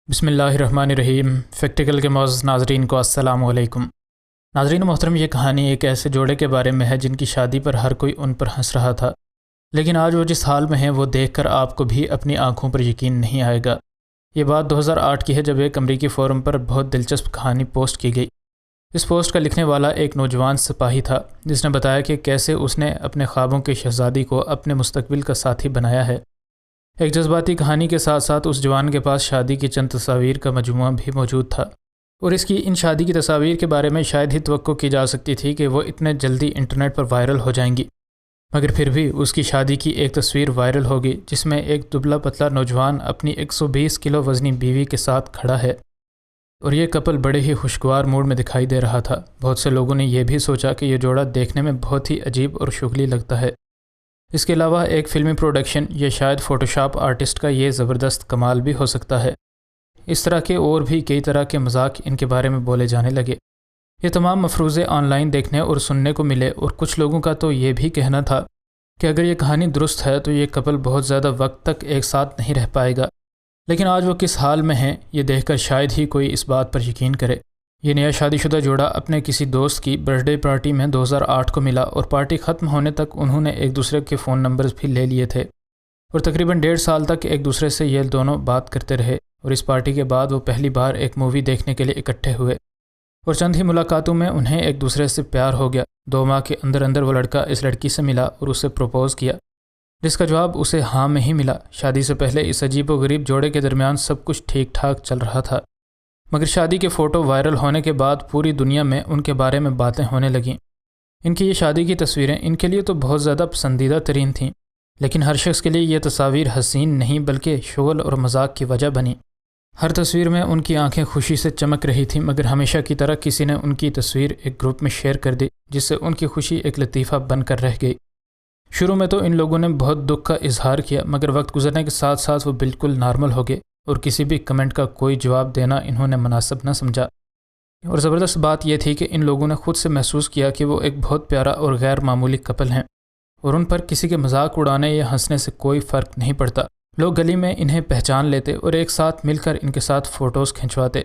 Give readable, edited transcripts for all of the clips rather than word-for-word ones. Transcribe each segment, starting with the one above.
بسم اللہ الرحمن الرحیم۔ فیکٹیکل کے معزز ناظرین کو السلام علیکم۔ ناظرین محترم، یہ کہانی ایک ایسے جوڑے کے بارے میں ہے جن کی شادی پر ہر کوئی ان پر ہنس رہا تھا، لیکن آج وہ جس حال میں ہیں وہ دیکھ کر آپ کو بھی اپنی آنکھوں پر یقین نہیں آئے گا۔ یہ بات 2008 کی ہے جب ایک امریکی فورم پر بہت دلچسپ کہانی پوسٹ کی گئی۔ اس پوسٹ کا لکھنے والا ایک نوجوان سپاہی تھا جس نے بتایا کہ کیسے اس نے اپنے خوابوں کی شہزادی کو اپنے مستقبل کا ساتھی بنایا ہے۔ ایک جذباتی کہانی کے ساتھ ساتھ اس جوان کے پاس شادی کی چند تصاویر کا مجموعہ بھی موجود تھا، اور اس کی ان شادی کی تصاویر کے بارے میں شاید ہی توقع کی جا سکتی تھی کہ وہ اتنے جلدی انٹرنیٹ پر وائرل ہو جائیں گی، مگر پھر بھی اس کی شادی کی ایک تصویر وائرل ہوگی جس میں ایک دبلا پتلا نوجوان اپنی 120 کلو وزنی بیوی کے ساتھ کھڑا ہے، اور یہ کپل بڑے ہی خوشگوار موڈ میں دکھائی دے رہا تھا۔ بہت سے لوگوں نے یہ بھی سوچا کہ یہ جوڑا دیکھنے میں بہت ہی عجیب اور شغلی لگتا ہے۔ اس کے علاوہ ایک فلمی پروڈکشن یا شاید فوٹوشاپ آرٹسٹ کا یہ زبردست کمال بھی ہو سکتا ہے۔ اس طرح کے اور بھی کئی طرح کے مذاق ان کے بارے میں بولے جانے لگے۔ یہ تمام مفروضے آن لائن دیکھنے اور سننے کو ملے، اور کچھ لوگوں کا تو یہ بھی کہنا تھا کہ اگر یہ کہانی درست ہے تو یہ کپل بہت زیادہ وقت تک ایک ساتھ نہیں رہ پائے گا۔ لیکن آج وہ کس حال میں ہیں یہ دیکھ کر شاید ہی کوئی اس بات پر یقین کرے۔ یہ نیا شادی شدہ جوڑا اپنے کسی دوست کی برتھ ڈے پارٹی میں 2008 کو ملا، اور پارٹی ختم ہونے تک انہوں نے ایک دوسرے کے فون نمبرز بھی لے لیے تھے، اور تقریباً 1.5 سال تک ایک دوسرے سے یہ دونوں بات کرتے رہے، اور اس پارٹی کے بعد وہ پہلی بار ایک مووی دیکھنے کے لیے اکٹھے ہوئے، اور چند ہی ملاقاتوں میں انہیں ایک دوسرے سے پیار ہو گیا۔ 2 ماہ کے اندر وہ لڑکا اس لڑکی سے ملا اور اسے پروپوز کیا، جس کا جواب اسے ہاں میں ہی ملا۔ شادی سے پہلے اس عجیب و غریب جوڑے کے درمیان سب کچھ ٹھیک ٹھاک چل رہا تھا، مگر شادی کے فوٹو وائرل ہونے کے بعد پوری دنیا میں ان کے بارے میں باتیں ہونے لگیں۔ ان کی یہ شادی کی تصویریں ان کے لیے تو بہت زیادہ پسندیدہ ترین تھیں، لیکن ہر شخص کے لیے یہ تصاویر حسین نہیں بلکہ شغل اور مذاق کی وجہ بنی۔ ہر تصویر میں ان کی آنکھیں خوشی سے چمک رہی تھیں، مگر ہمیشہ کی طرح کسی نے ان کی تصویر ایک گروپ میں شیئر کر دی، جس سے ان کی خوشی ایک لطیفہ بن کر رہ گئی۔ شروع میں تو ان لوگوں نے بہت دکھ کا اظہار کیا، مگر وقت گزرنے کے ساتھ ساتھ وہ بالکل نارمل ہو گئے، اور کسی بھی کمنٹ کا کوئی جواب دینا انہوں نے مناسب نہ سمجھا۔ اور زبردست بات یہ تھی کہ ان لوگوں نے خود سے محسوس کیا کہ وہ ایک بہت پیارا اور غیر معمولی کپل ہیں، اور ان پر کسی کے مذاق اڑانے یا ہنسنے سے کوئی فرق نہیں پڑتا۔ لوگ گلی میں انہیں پہچان لیتے اور ایک ساتھ مل کر ان کے ساتھ فوٹوز کھنچواتے،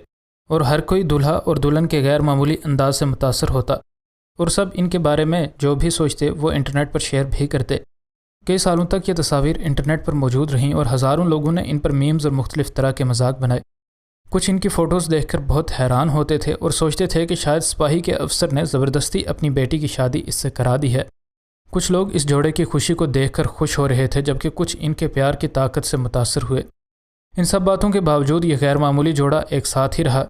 اور ہر کوئی دولہا اور دلہن کے غیر معمولی انداز سے متاثر ہوتا، اور سب ان کے بارے میں جو بھی سوچتے وہ انٹرنیٹ پر شیئر بھی کرتے۔ کئی سالوں تک یہ تصاویر انٹرنیٹ پر موجود رہیں، اور ہزاروں لوگوں نے ان پر میمز اور مختلف طرح کے مذاق بنائے۔ کچھ ان کی فوٹوز دیکھ کر بہت حیران ہوتے تھے اور سوچتے تھے کہ شاید سپاہی کے افسر نے زبردستی اپنی بیٹی کی شادی اس سے کرا دی ہے۔ کچھ لوگ اس جوڑے کی خوشی کو دیکھ کر خوش ہو رہے تھے، جبکہ کچھ ان کے پیار کی طاقت سے متاثر ہوئے۔ ان سب باتوں کے باوجود یہ غیر معمولی جوڑا ایک ساتھ ہی رہا۔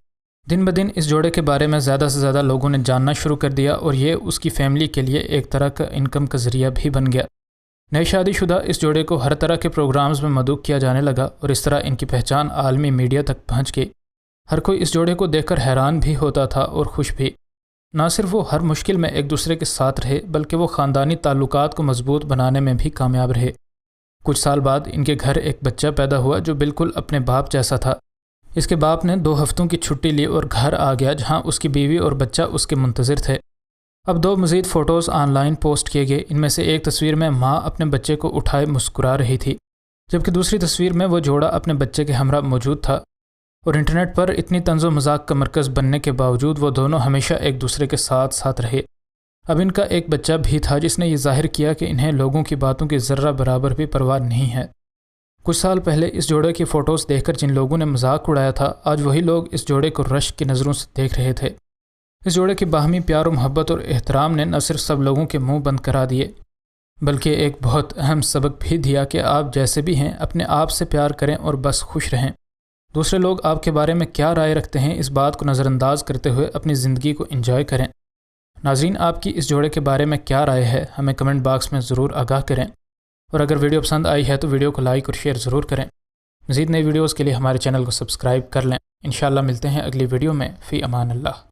دن بدن اس جوڑے کے بارے میں زیادہ سے زیادہ لوگوں نے جاننا شروع کر دیا، اور یہ اس کی فیملی کے لیے ایک طرح کا انکم کا ذریعہ بھی بن گیا۔ نئے شادی شدہ اس جوڑے کو ہر طرح کے پروگرامز میں مدعو کیا جانے لگا، اور اس طرح ان کی پہچان عالمی میڈیا تک پہنچ گئی۔ ہر کوئی اس جوڑے کو دیکھ کر حیران بھی ہوتا تھا اور خوش بھی۔ نہ صرف وہ ہر مشکل میں ایک دوسرے کے ساتھ رہے، بلکہ وہ خاندانی تعلقات کو مضبوط بنانے میں بھی کامیاب رہے۔ کچھ سال بعد ان کے گھر ایک بچہ پیدا ہوا جو بالکل اپنے باپ جیسا تھا۔ اس کے باپ نے 2 ہفتوں کی چھٹی لی اور گھر آ گیا، جہاں اس کی بیوی اور بچہ اس کے منتظر تھے۔ اب 2 مزید فوٹوز آن لائن پوسٹ کیے گئے۔ ان میں سے ایک تصویر میں ماں اپنے بچے کو اٹھائے مسکرا رہی تھی، جبکہ دوسری تصویر میں وہ جوڑا اپنے بچے کے ہمراہ موجود تھا، اور انٹرنیٹ پر اتنی طنز و مذاق کا مرکز بننے کے باوجود وہ دونوں ہمیشہ ایک دوسرے کے ساتھ رہے۔ اب ان کا ایک بچہ بھی تھا جس نے یہ ظاہر کیا کہ انہیں لوگوں کی باتوں کی ذرہ برابر بھی پرواہ نہیں ہے۔ کچھ سال پہلے اس جوڑے کی فوٹوز دیکھ کر جن لوگوں نے مذاق اڑایا تھا، آج وہی لوگ اس جوڑے کو رشک کی نظروں سے دیکھ رہے تھے۔ اس جوڑے کے باہمی پیار و محبت اور احترام نے نہ صرف سب لوگوں کے منہ بند کرا دیے، بلکہ ایک بہت اہم سبق بھی دیا کہ آپ جیسے بھی ہیں اپنے آپ سے پیار کریں اور بس خوش رہیں۔ دوسرے لوگ آپ کے بارے میں کیا رائے رکھتے ہیں، اس بات کو نظر انداز کرتے ہوئے اپنی زندگی کو انجوائے کریں۔ ناظرین، آپ کی اس جوڑے کے بارے میں کیا رائے ہے، ہمیں کمنٹ باکس میں ضرور آگاہ کریں، اور اگر ویڈیو پسند آئی ہے تو ویڈیو کو لائک اور شیئر ضرور کریں۔ مزید نئی ویڈیوز کے لیے ہمارے چینل کو سبسکرائب کر لیں۔ انشاءاللہ ملتے ہیں اگلی ویڈیو میں۔ فی امان اللہ۔